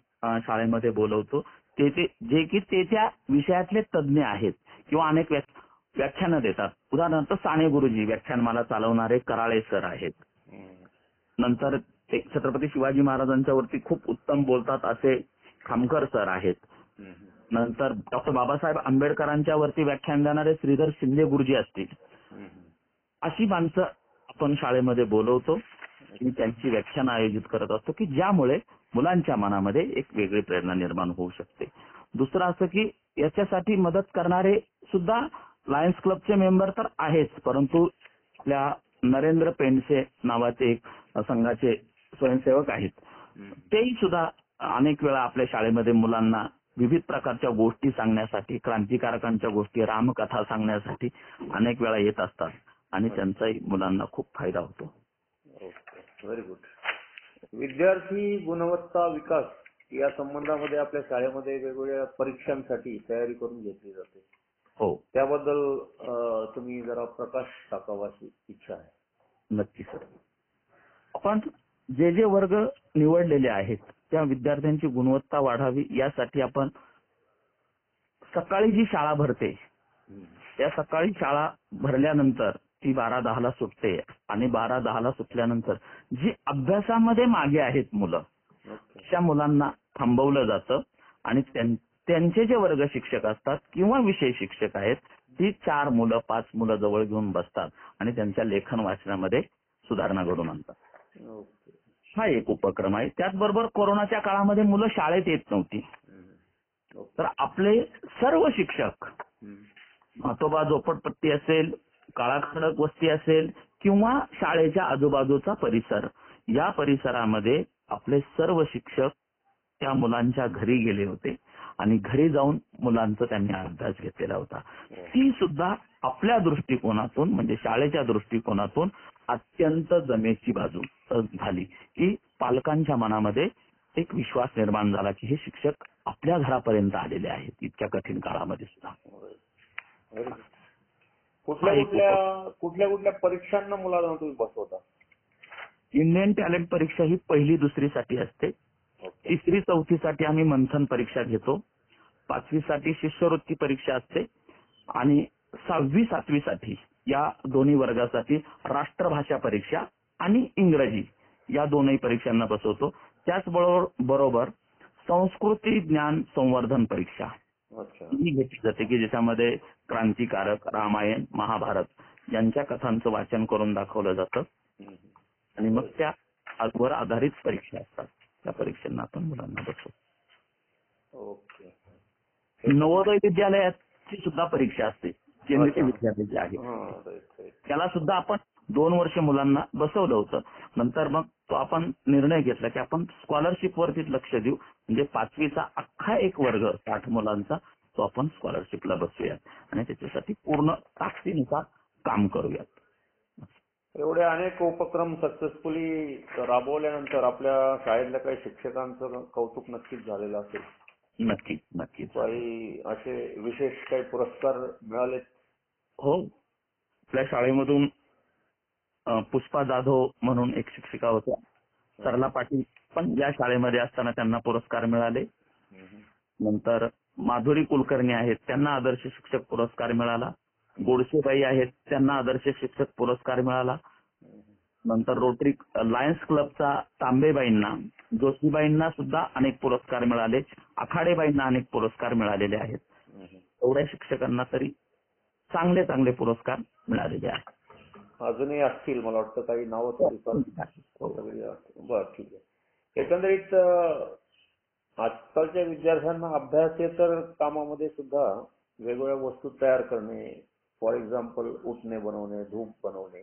शाळेमध्ये बोलवतो. जे की ते त्या विषयातले तज्ज्ञ आहेत किंवा अनेक व्याख्यानं देतात. उदाहरणार्थ साने गुरुजी व्याख्यानमाला चालवणारे कराळे सर आहेत. नंतर छत्रपती शिवाजी महाराजांच्या वरती खूप उत्तम बोलतात असे खामकर सर आहेत. नंतर डॉक्टर बाबासाहेब आंबेडकरांच्या वरती व्याख्यान देणारे श्रीधर शिंदे गुरुजी असतील. अशी माणसं आपण शाळेमध्ये बोलवतो आणि त्यांची व्याख्यान आयोजित करत असतो की ज्यामुळे मुलांच्या मनामध्ये एक वेगळी प्रेरणा निर्माण होऊ शकते. दुसरं असं की याच्यासाठी मदत करणारे सुद्धा लायन्स क्लबचे मेंबर तर आहेच, परंतु आपल्या नरेंद्र पेंडसे नावाचे एक संघाचे स्वयंसेवक आहेत. तेही सुद्धा अनेक वेळा आपल्या शाळेमध्ये मुलांना विविध प्रकारच्या गोष्टी सांगण्यासाठी, क्रांतिकारकांच्या गोष्टी, रामकथा सांगण्यासाठी अनेक वेळा येत असतात आणि त्यांचाही मुलांना खूप फायदा होतो. Okay, very good. विद्यार्थी गुणवत्ता विकास या संबंधामध्ये आपल्या शाळेमध्ये वेगवेगळ्या परीक्षांसाठी तयारी करून घेतली जाते. हो, त्याबद्दल तुम्ही जरा प्रकाश टाकावा अशी इच्छा आहे. नक्की सर. आपण जे वर्ग निवडलेले आहेत त्या विद्यार्थ्यांची गुणवत्ता वाढावी यासाठी आपण सकाळी जी शाळा भरते त्या सकाळी शाळा भरल्यानंतर ती 12:10 सुटते आणि 12:10 सुटल्यानंतर जी अभ्यासामध्ये मागे आहेत मुलं त्या मुलांना थांबवलं जातं आणि त्यांचे जे वर्ग शिक्षक असतात किंवा विषय शिक्षक आहेत ती 4 मुलं 5 मुलं जवळ घेऊन बसतात आणि त्यांच्या लेखन वाचनामध्ये सुधारणा घडवून आणतात. हा एक उपक्रम आहे. त्याचबरोबर कोरोनाच्या काळामध्ये मुलं शाळेत येत नव्हती तर आपले सर्व शिक्षक मातोबा झोपडपट्टी असेल, काळाखडक वस्ती असेल किंवा शाळेच्या आजूबाजूचा परिसर या परिसरामध्ये आपले सर्व शिक्षक त्या मुलांच्या घरी गेले होते आणि घरी जाऊन मुलांचा त्यांनी अभ्यास घेतलेला होता. ती सुद्धा आपल्या दृष्टिकोनातून म्हणजे शाळेच्या दृष्टिकोनातून अत्यंत जमेची बाजू झाली की पालकांच्या मनामध्ये एक विश्वास निर्माण झाला की हे शिक्षक आपल्या घरापर्यंत आलेले आहेत इतक्या कठीण काळामध्ये सुद्धा. कुठल्या परीक्षांना मुलांना तुम्ही बसवता? इंडियन टॅलेंट परीक्षा ही 1ली 2री साठी असते. 3री 4थी साठी आम्ही मंथन परीक्षा घेतो. 5वी साठी शिष्यवृत्ती परीक्षा असते आणि 6वी 7वी साठी या दोन्ही वर्गासाठी राष्ट्रभाषा परीक्षा आणि इंग्रजी या दोनही परीक्षांना बसवतो. त्याचबरोबर संस्कृती ज्ञान संवर्धन परीक्षा ही घेतली जाते की ज्याच्यामध्ये क्रांतिकारक, रामायण, महाभारत यांच्या कथांचं वाचन करून दाखवलं जातं आणि मग त्या वर आधारित परीक्षा असतात. त्या परीक्षांना आपण मुलांना बसवतो. नवोदय विद्यालयाची सुद्धा परीक्षा असते. केंद्रीय विद्यालय जे आहे त्याला सुद्धा आपण 2 वर्ष मुलांना बसवलं होतं. नंतर मग तो आपण निर्णय घेतला की आपण स्कॉलरशिप वरतीच लक्ष देऊ म्हणजे 5वीचा अख्खा एक वर्ग 60 मुलांचा तो आपण स्कॉलरशिपला बसवूयात आणि त्याच्यासाठी पूर्ण ताकदीनुसार काम करूयात. एवढे अनेक उपक्रम सक्सेसफुली राबवल्यानंतर आपल्या शाळेतल्या काही शिक्षकांचं कौतुक नक्कीच झालेलं असेल. नक्कीच. काही असे विशेष काही पुरस्कार मिळाले? हो, आपल्या शाळेमधून पुष्पा जाधव म्हणून एक शिक्षिका होत्या, सरला पाटील पण या शाळेमध्ये असताना त्यांना पुरस्कार मिळाले. नंतर माधुरी कुलकर्णी आहेत त्यांना आदर्श शिक्षक पुरस्कार मिळाला. गोडसेबाई आहेत त्यांना आदर्श शिक्षक पुरस्कार मिळाला. नंतर रोटरी लायन्स क्लबचा तांबेबाईंना, जोशीबाईंना सुद्धा अनेक पुरस्कार मिळाले. आखाडेबाईंना अनेक पुरस्कार मिळालेले आहेत. एवढ्या शिक्षकांना तरी चांगले चांगले पुरस्कार मिळालेले आहेत. अजूनही असतील मला वाटतं काही नावं तरी. बरं, ठीक आहे. एकंदरीत आजकालच्या विद्यार्थ्यांना अभ्यासेतर कामामध्ये सुद्धा वेगवेगळ्या वस्तू तयार करणे, फॉर एक्झाम्पल उठणे बनवणे, धूप बनवणे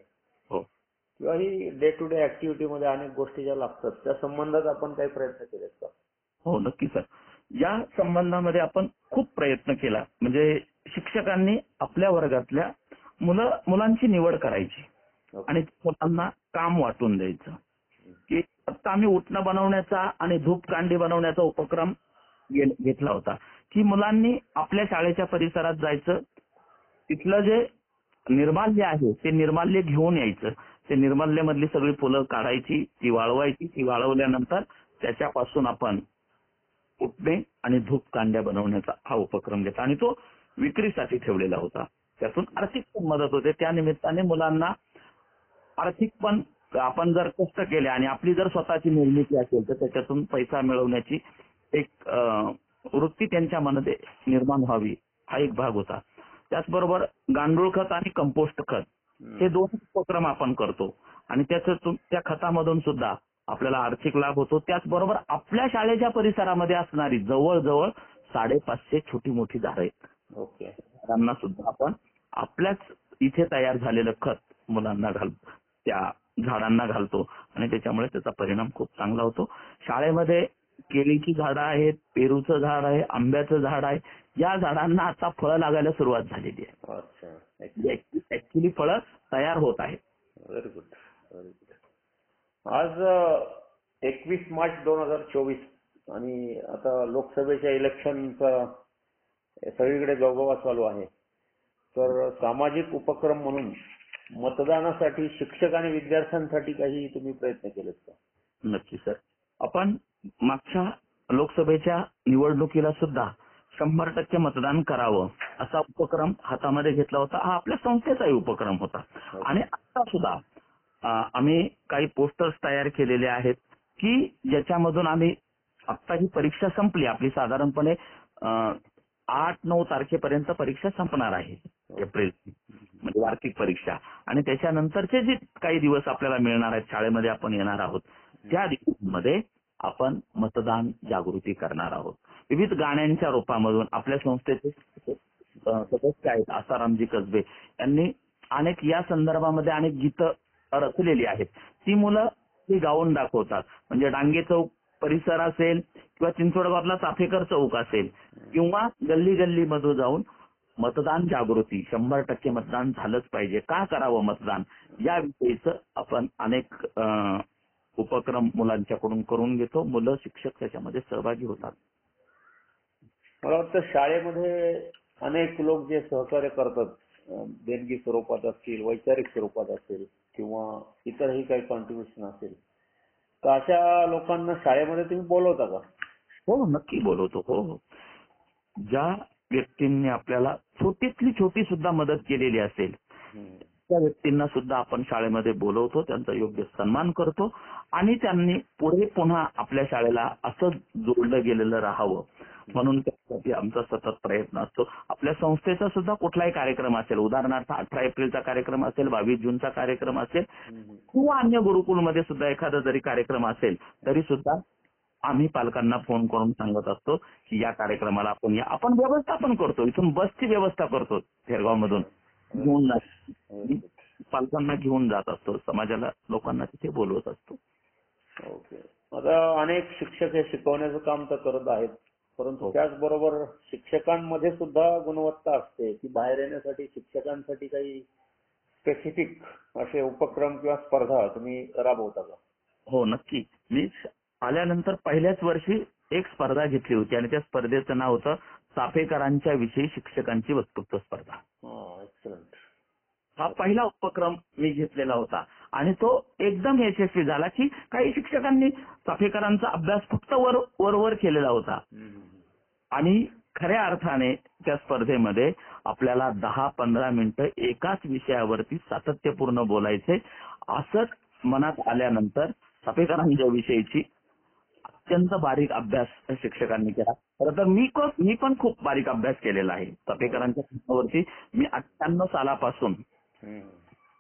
किंवा ही डे टू डे ऍक्टिव्हिटी मध्ये अनेक गोष्टी ज्या लागतात त्या संबंधात आपण काही प्रयत्न केलेत का? हो, नक्की सर. या संबंधामध्ये आपण खूप प्रयत्न केला. म्हणजे शिक्षकांनी आपल्या वर्गातल्या मुलांची निवड करायची आणि मुलांना काम वाटून द्यायचं की आता आम्ही उठणं बनवण्याचा आणि धूपकांडी बनवण्याचा उपक्रम घेतला होता की मुलांनी आपल्या शाळेच्या परिसरात जायचं, तिथलं जे निर्माल्य आहे ते निर्माल्य घेऊन यायचं. ते निर्माल्यमधली सगळी फुलं काढायची, ती वाळवायची, ती वाळवल्यानंतर त्याच्यापासून आपण उठणे आणि धूपकांड्या बनवण्याचा हा उपक्रम घेतला आणि तो विक्रीसाठी ठेवलेला होता. त्यातून आर्थिक पण मदत होते. त्या निमित्ताने मुलांना आर्थिक पण आपण जर कष्ट केले आणि आपली जर स्वतःची निर्मिती असेल तर त्याच्यातून पैसा मिळवण्याची एक वृत्ती त्यांच्या मनात निर्माण व्हावी हा एक भाग होता. त्याचबरोबर गांडूळ खत आणि कंपोस्ट खत हे 2 उपक्रम आपण करतो आणि त्याच्यातून त्या खतामधून सुद्धा आपल्याला आर्थिक लाभ होतो. त्याचबरोबर आपल्या शाळेच्या परिसरामध्ये असणारी जवळजवळ 550 छोटी मोठी झाडं आहेत. त्यांना सुद्धा आपण आपल्याच इथे तयार झालेलं खत मुलांना त्या झाडांना घालतो आणि त्याच्यामुळे त्याचा परिणाम खूप चांगला होतो. शाळेमध्ये केळीची झाडं आहेत, पेरूचं झाड आहे, आंब्याचं झाड आहे. या झाडांना आता फळं लागायला सुरुवात झालेली आहे. अच्छा. ऍक्च्युली फळं तयार होत आहेत. Very good, very good. आज 21 मार्च 2024 आणि आता लोकसभेच्या इलेक्शनचा सगळीकडे गवगवा चालू आहे. तर सामाजिक उपक्रम म्हणून मतदानासाठी शिक्षक आणि विद्यार्थ्यांसाठी काही तुम्ही प्रयत्न केलेत का? नक्की सर. आपण मागच्या लोकसभेच्या निवडणुकीला सुद्धा 100% मतदान करावं असा उपक्रम हातामध्ये घेतला होता. हा आपल्या संस्थेचाही उपक्रम होता. आणि आता सुद्धा आम्ही काही पोस्टर्स तयार केलेले आहेत की ज्याच्यामधून आम्ही आता ही परीक्षा संपली आपली साधारणपणे 8-9 तारखेपर्यंत परीक्षा संपणार आहे एप्रिल म्हणजे वार्षिक परीक्षा. आणि त्याच्यानंतरचे जे काही दिवस आपल्याला मिळणार आहेत शाळेमध्ये आपण येणार आहोत त्या दिवसांमध्ये आपण मतदान जागृती करणार आहोत. विविध गाण्यांच्या रूपामधून आपल्या संस्थेचे सदस्य आहेत आसारामजी कसबे यांनी अनेक या संदर्भामध्ये अनेक गीतं रचलेली आहेत. ती मुलं ती गाऊन दाखवतात. म्हणजे डांगे चौक परिसर असेल किंवा चिंचवडगावातला चाफेकर चौक असेल किंवा गल्ली गल्ली मध्ये जाऊन मतदान जागृती 100% मतदान झालंच पाहिजे, का करावं मतदान याविषयीचं आपण अनेक उपक्रम मुलांच्याकडून करून घेतो. मुलं शिक्षक त्याच्यामध्ये सहभागी होतात. मला वाटतं शाळेमध्ये अनेक लोक जे सहकार्य करतात देणगी स्वरूपात असतील, वैचारिक स्वरूपात असेल किंवा इतरही काही कॉन्ट्रीब्युशन असेल, तर अशा लोकांना शाळेमध्ये तुम्ही बोलवता का? हो, नक्की बोलवतो. हो, ज्या व्यक्तींनी आपल्याला छोटीतली छोटी सुद्धा मदत केलेली असेल त्या व्यक्तींना सुद्धा आपण शाळेमध्ये बोलवतो, त्यांचा योग्य सन्मान करतो आणि त्यांनी पुढे पुन्हा आपल्या शाळेला असं जोडलं गेलेलं राहावं म्हणून त्यासाठी आमचा सतत प्रयत्न असतो. आपल्या संस्थेचा सुद्धा कुठलाही कार्यक्रम असेल, उदाहरणार्थ 18 एप्रिलचा कार्यक्रम असेल, 22 जूनचा कार्यक्रम असेल किंवा अन्य गुरुकुलमध्ये सुद्धा एखादा जरी कार्यक्रम असेल तरी सुद्धा आम्ही पालकांना फोन करून सांगत असतो की या कार्यक्रमाला आपण या. आपण व्यवस्था पण करतो, इथून बसची व्यवस्था करतो थेरगाव मधून घेऊन पालकांना घेऊन जात असतो, समाजाला लोकांना तिथे बोलवत असतो. ओके. आता अनेक शिक्षक हे शिकवण्याचं काम तर करत आहेत, परंतु त्याचबरोबर शिक्षकांमध्ये सुद्धा गुणवत्ता असते की बाहेर येण्यासाठी शिक्षकांसाठी काही स्पेसिफिक असे उपक्रम किंवा स्पर्धा तुम्ही राबवता का? हो, नक्की. मी आल्यानंतर पहिल्याच वर्षी एक स्पर्धा घेतली होती आणि त्या स्पर्धेचं नाव होतं चाफेकरांच्या विषयी शिक्षकांची वक्तृत्व स्पर्धा. एक्सलंट. हा पहिला उपक्रम मी घेतलेला होता आणि तो एकदम यशस्वी झाला की काही शिक्षकांनी चाफेकरांचा अभ्यास फक्त वर केलेला होता आणि खऱ्या अर्थाने त्या स्पर्धेमध्ये आपल्याला 10-15 मिनिटं एकाच विषयावरती सातत्यपूर्ण बोलायचे. असंच मनात आल्यानंतर चाफेकरांच्या विषयीची अत्यंत बारीक अभ्यास शिक्षकांनी केला. खरं तर मी पण खूप बारीक अभ्यास केलेला आहे चाफेकरांच्या वरती. मी 98 सालापासून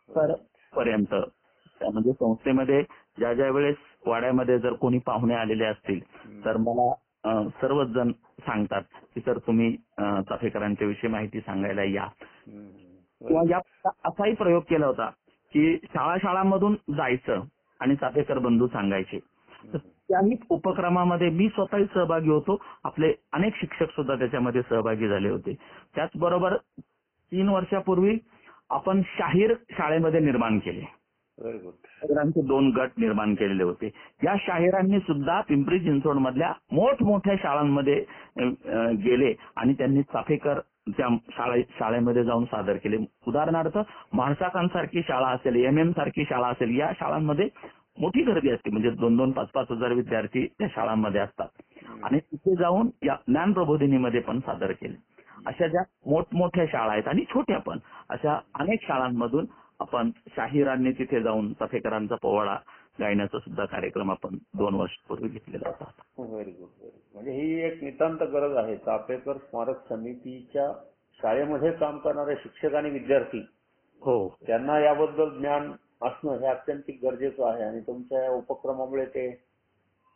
तर पर्यंत म्हणजे संस्थेमध्ये ज्या वेळेस वाड्यामध्ये जर कोणी पाहुणे आलेले असतील तर मला सर्वच जण सांगतात की सर तुम्ही चाफेकरांच्या विषयी माहिती सांगायला या. किंवा या असाही प्रयोग केला होता की शाळांमधून जायचं आणि चाफेकर बंधू सांगायचे. त्याही उपक्रमामध्ये मी स्वतःही सहभागी होतो, आपले अनेक शिक्षक सुद्धा त्याच्यामध्ये सहभागी झाले होते. त्याचबरोबर 3 वर्षापूर्वी आपण शाहीर शाळेमध्ये निर्माण केले. शाहिरांचे 2 गट निर्माण केलेले होते. या शाहिरांनी सुद्धा पिंपरी चिंचवड मधल्या मोठमोठ्या शाळांमध्ये गेले आणि त्यांनी चाफेकर त्या शाळेमध्ये जाऊन सादर केले. उदाहरणार्थ म्हाळसाकांसारखी शाळा असेल, MM सारखी शाळा असेल, या शाळांमध्ये मोठी गर्दी असते. म्हणजे 2-2, 5-5 हजार विद्यार्थी त्या शाळांमध्ये असतात आणि तिथे जाऊन या ज्ञान प्रबोधिनीमध्ये पण सादर केले. अशा ज्या मोठमोठ्या शाळा आहेत आणि छोट्या पण अशा अनेक शाळांमधून आपण शाहिरांनी तिथे जाऊन चाफेकरांचा पोवाडा गायण्याचा सुद्धा कार्यक्रम आपण 2 वर्षापूर्वी घेतलेला होता. Very good. म्हणजे ही एक नितांत गरज आहे. चाफेकर स्मारक समितीच्या शाळेमध्ये काम करणारे शिक्षक आणि विद्यार्थी त्यांना याबद्दल ज्ञान असणं हे अत्यंत गरजेचं आहे आणि तुमच्या या उपक्रमामुळे ते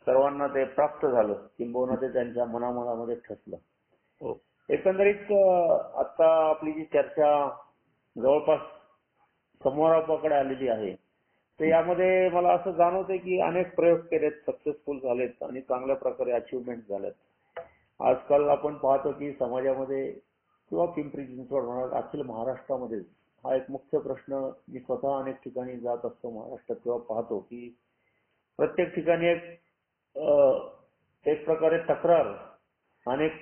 सर्वांना ते प्राप्त झालं, किंबहुना ते त्यांच्या मनामध्ये ठसलं. एकंदरीत आता आपली जी चर्चा जवळपास समारोपाकडे आलेली आहे, तर यामध्ये मला असं जाणवतंय की अनेक प्रयोग केलेत, सक्सेसफुल झालेत आणि चांगल्या प्रकारे अचिव्हमेंट झालेत. आजकाल आपण पाहतो की समाजामध्ये किंवा पिंपरी चिंचवड म्हणा अखिल महाराष्ट्रामध्ये हा एक मुख्य प्रश्न, मी स्वतः अनेक ठिकाणी जात असतो महाराष्ट्रात तेव्हा पाहतो की प्रत्येक ठिकाणी एक प्रकारे तक्रार अनेक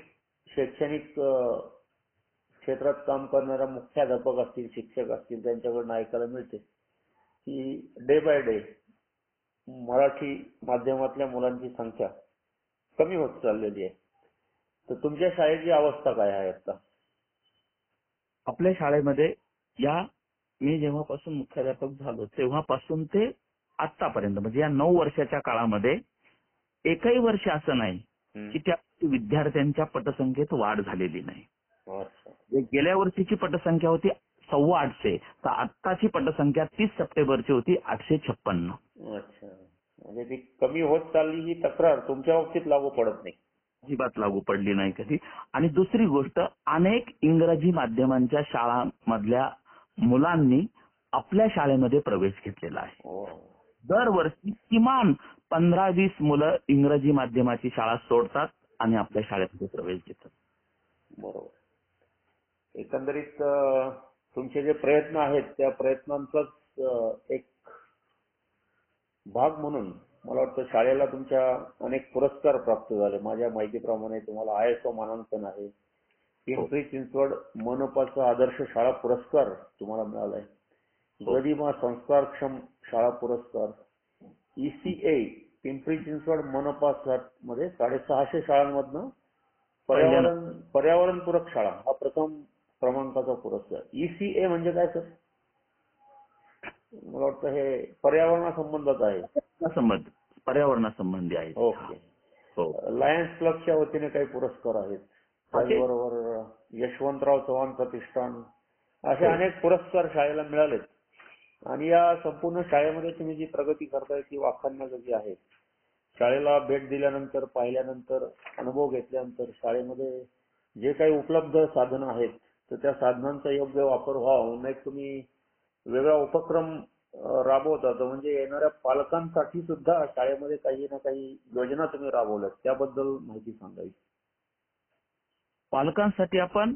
शैक्षणिक क्षेत्रात काम करणाऱ्या मुख्याध्यापक असतील, शिक्षक असतील, त्यांच्याकडून ऐकायला मिळते की डे बाय डे मराठी माध्यमातल्या मुलांची संख्या कमी होत चाललेली आहे. तर तुमच्या शाळेची अवस्था काय आहे आता? आपल्या शाळेमध्ये मी जेव्हापासून मुख्याध्यापक झालो तेव्हापासून ते आतापर्यंत म्हणजे या 9 वर्षाच्या काळामध्ये एकही वर्ष असं नाही की त्या विद्यार्थ्यांच्या पटसंख्येत वाढ झालेली नाही. गेल्या वर्षीची पटसंख्या होती 850, तर आत्ताची पटसंख्या 30 सप्टेंबरची होती 856. अच्छा, म्हणजे ती कमी होत चालली ही तक्रार तुमच्या बाबतीत लागू पडत नाही? अजिबात लागू पडली नाही कधी. आणि दुसरी गोष्ट, अनेक इंग्रजी माध्यमांच्या शाळांमधल्या मुलांनी आपल्या शाळेमध्ये प्रवेश घेतलेला आहे. दरवर्षी किमान 15-20 मुलं इंग्रजी माध्यमाची शाळा सोडतात आणि आपल्या शाळेमध्ये प्रवेश घेतात. बरोबर. एकंदरीत तुमचे जे प्रयत्न आहेत त्या प्रयत्नांचाच एक भाग म्हणून मला वाटतं शाळेला तुमच्या अनेक पुरस्कार प्राप्त झाले. माझ्या माहितीप्रमाणे तुम्हाला ISO मानांकन आहे, पिंपरी चिंचवड मनपाचा आदर्श शाळा पुरस्कार तुम्हाला मिळालाय, गरिमा संस्कारक्षम शाळा पुरस्कार, ECA पिंपरी चिंचवड मनपा मध्ये 650 शाळांमधनं पर्यावरणपूरक शाळा हा प्रथम क्रमांकाचा पुरस्कार. ECA म्हणजे काय सर? मला वाटतं हे पर्यावरणासंबंधात आहे. पर्यावरणासंबंधी आहे. ओके. लायन्स क्लबच्या वतीने काही पुरस्कार आहेत, त्याचबरोबर यशवंतराव चव्हाण प्रतिष्ठान, असे अनेक पुरस्कार शाळेला मिळालेत. आणि या संपूर्ण शाळेमध्ये तुम्ही जी प्रगती करताय ती वाखाणण्याजोगी आहे. शाळेला भेट दिल्यानंतर, पाहिल्यानंतर, अनुभव घेतल्यानंतर शाळेमध्ये जे काही उपलब्ध साधनं आहेत तर त्या साधनांचा योग्य वापर व्हावा म्हणून एक तुम्ही वेगळा उपक्रम राबवतात. म्हणजे येणाऱ्या पालकांसाठी सुद्धा शाळेमध्ये काही ना काही योजना तुम्ही राबवल्यात, त्याबद्दल माहिती सांगावी. पालकांसाठी आपण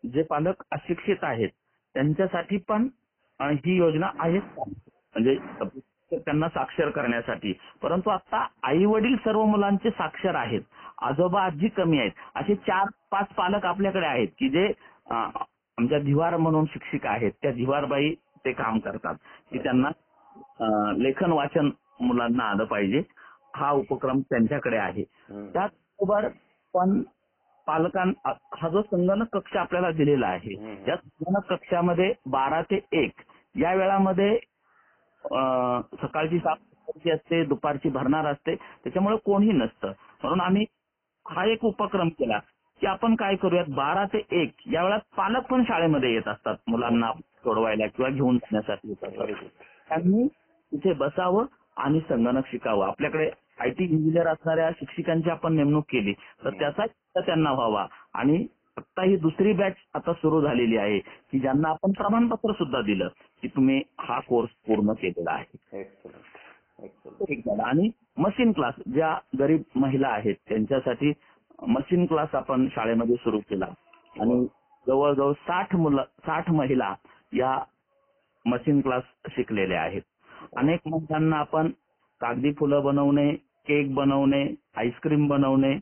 जे पालक अशिक्षित आहेत त्यांच्यासाठी पण ही योजना आहे, म्हणजे त्यांना साक्षर करण्यासाठी. परंतु आता आई वडील सर्व मुलांचे साक्षर आहेत, आजोबा आजी कमी आहेत. असे 4-5 पालक आपल्याकडे आहेत की जे आमच्या धिवार म्हणून शिक्षिका आहेत, त्या धिवारबाई ते काम करतात की त्यांना लेखन वाचन मुलांना आलं पाहिजे. हा उपक्रम त्यांच्याकडे आहे. त्याचबरोबर पण पालकांना हा जो संगणक कक्ष आपल्याला दिलेला आहे, या संगणक कक्षामध्ये 12 ते 1 या वेळामध्ये सकाळची 7 असते, दुपारची भरणार असते, त्याच्यामुळे कोणीही नसतं. म्हणून आम्ही हा एक उपक्रम केला की आपण काय करूयात, 12 ते 1 या वेळात पालक पण शाळेमध्ये येत असतात मुलांना सोडवायला किंवा घेऊन जाण्यासाठी. त्यांनी तिथे बसावं आणि संगणक शिकावं. आपल्याकडे IT इंजिनियर असणाऱ्या शिक्षिकांची आपण नेमणूक केली तर त्याचा त्यांना व्हावा. आणि आता ही दुसरी बॅच आता सुरू झालेली आहे की ज्यांना आपण प्रमाणपत्र सुद्धा दिलं की तुम्ही हा कोर्स पूर्ण केलेला आहे. आणि मशीन क्लास, ज्या गरीब महिला आहेत त्यांच्यासाठी मशीन क्लास आपण शाळेमध्ये सुरू केला आणि जवळजवळ 60 महिला या मशीन क्लास शिकलेल्या आहेत. अनेक महिलांना आपण कागदी फुलं बनवणे, केक बनवणे, आईस्क्रीम बनवणे,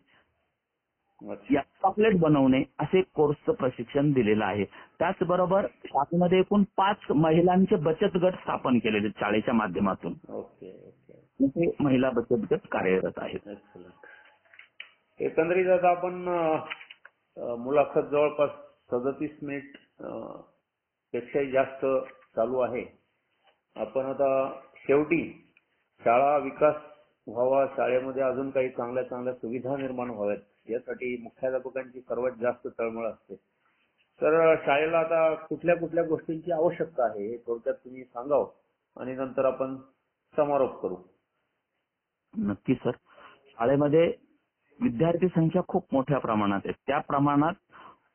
चॉकलेट बनवणे असे कोर्सचं प्रशिक्षण दिलेलं आहे. त्याचबरोबर शाळेमध्ये एकूण 5 महिलांचे बचत गट स्थापन केलेले शाळेच्या माध्यमातून. ते महिला बचत गट कार्यरत आहेत. एकंदरीत आता आपण मुलाखत जवळपास 37 मिनिट पेक्षाही जास्त चालू आहे. आपण आता शेवटी शाळा विकास व्हावा, शाळेमध्ये अजून काही चांगल्या चांगल्या सुविधा निर्माण व्हाव्यात यासाठी मुख्याध्यापकांची सर्वात जास्त तळमळ असते. तर शाळेला आता कुठल्या कुठल्या गोष्टींची आवश्यकता आहे हे थोडक्यात तुम्ही सांगावं आणि नंतर आपण समारोप करू. नक्की सर. शाळेमध्ये विद्यार्थी संख्या खूप मोठ्या प्रमाणात आहे. त्या प्रमाणात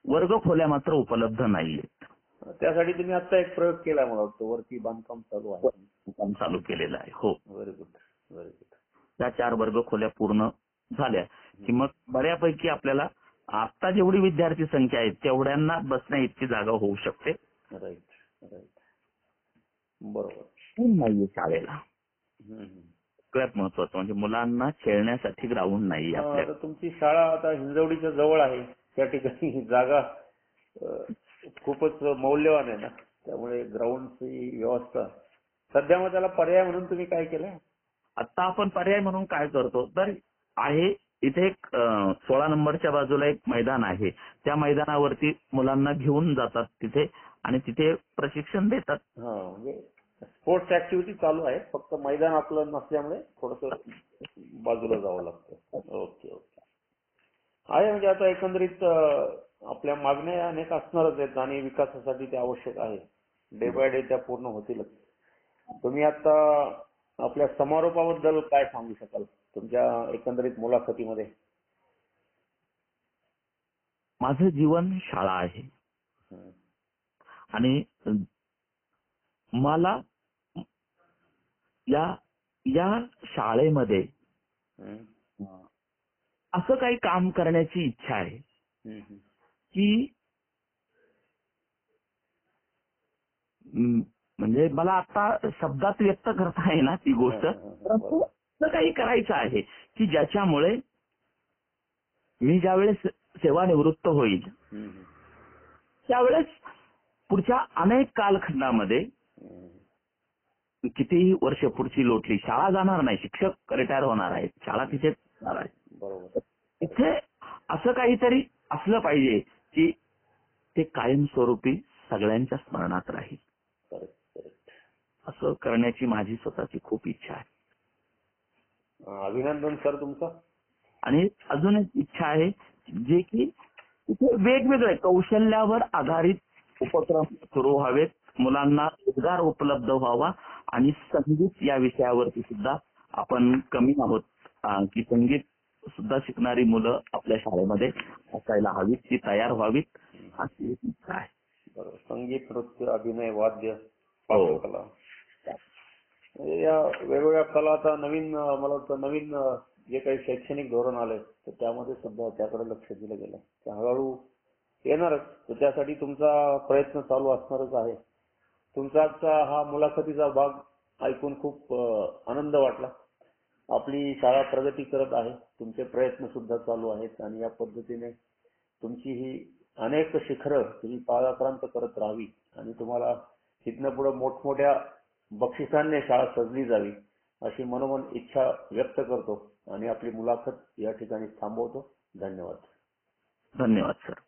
वर्गखोल्या मात्र उपलब्ध नाहीयेत. त्यासाठी तुम्ही आता एक प्रयोग केला मला वाटतं, वरती बांधकाम चालू आहे. काम चालू केलेलं आहे. हो. Very good, very good. त्या 4 वर्ग खोल्या पूर्ण झाल्या की मग बऱ्यापैकी आपल्याला आता जेवढी विद्यार्थी संख्या आहे तेवढ्यांना बसण्या इतकी जागा होऊ शकते. Right, right. बरोबर. ऊन नाहीये शाळेला. हम्म. सगळ्यात महत्वाचं म्हणजे मुलांना खेळण्यासाठी ग्राउंड नाही आपल्या. आता तुमची शाळा आता हिंजवडीच्या जवळ आहे, त्या ठिकाणी जागा खूपच मौल्यवान आहे ना, त्यामुळे ग्राउंडची व्यवस्था सध्या. मग त्याला पर्याय म्हणून तुम्ही काय केलंय? आता आपण पर्याय म्हणून काय करतो तर आहे इथे एक 16 नंबरच्या बाजूला एक मैदान आहे. त्या मैदानावरती मुलांना घेऊन जातात तिथे आणि तिथे प्रशिक्षण देतात. म्हणजे स्पोर्ट्स ऍक्टिव्हिटी चालू आहे, फक्त मैदान आपलं नसल्यामुळे थोडस बाजूला जावं लागतं. Okay, okay. आहे म्हणजे आता एकंदरीत आपल्या मागण्या अनेक असणारच आहेत आणि विकासासाठी ते आवश्यक आहे. डे बाय डे त्या पूर्ण होतीलच. तुम्ही आता आपल्या समारोपाबद्दल काय सांगू शकाल तुमच्या एकंदरीत मुलाखतीमध्ये? माझं जीवन शाळा आहे आणि मला या शाळेमध्ये असं काही काम करण्याची इच्छा आहे की म्हणजे मला आता शब्दात व्यक्त करता येईना ती गोष्ट, परंतु असं काही करायचं आहे की ज्याच्यामुळे मी ज्यावेळेस सेवानिवृत्त होईल त्यावेळेस पुढच्या अनेक कालखंडामध्ये कितीही वर्ष पुढची लोटली, शाळा जाणार नाही, शिक्षक रिटायर होणार आहेत, शाळा तिथेच जाणार आहे. बरोबर. इथे असं काहीतरी असलं पाहिजे की ते कायमस्वरूपी सगळ्यांच्या स्मरणात राहील. असं करण्याची माझी स्वतःची खूप इच्छा आहे. अभिनंदन सर तुमचं. आणि अजून एक इच्छा आहे जे की इथे वेगवेगळे कौशल्यावर आधारित उपक्रम सुरू व्हावेत, मुलांना रोजगार उपलब्ध व्हावा आणि संगीत या विषयावरती सुद्धा आपण कमी आहोत की संगीत सुद्धा शिकणारी मुलं आपल्या शाळेमध्ये असायला हवीत, ती तयार व्हावीत अशी एक इच्छा आहे. बरोबर. संगीत, नृत्य, अभिनय, वाद्य, हो. कला, या वेगवेगळ्या कला आता नवीन, मला वाटतं नवीन जे काही शैक्षणिक धोरण आलंय तर त्यामध्ये सुद्धा त्याकडे लक्ष दिलं गेलं. ते हळूहळू येणारच, तर त्यासाठी तुमचा प्रयत्न चालू असणारच आहे. तुमचा आजचा हा मुलाखतीचा भाग ऐकून खूप आनंद वाटला. आपली शाळा प्रगती करत आहे, तुमचे प्रयत्न सुद्धा चालू आहेत आणि या पद्धतीने तुमची ही अनेक शिखरं तुम्ही पादाक्रांत करत राहावी आणि तुम्हाला तिथनं पुढे मोठमोठ्या बक्षिसांनी शाळा सजली जावी अशी मनोमन इच्छा व्यक्त करतो आणि आपली मुलाखत या ठिकाणी थांबवतो. धन्यवाद. धन्यवाद सर.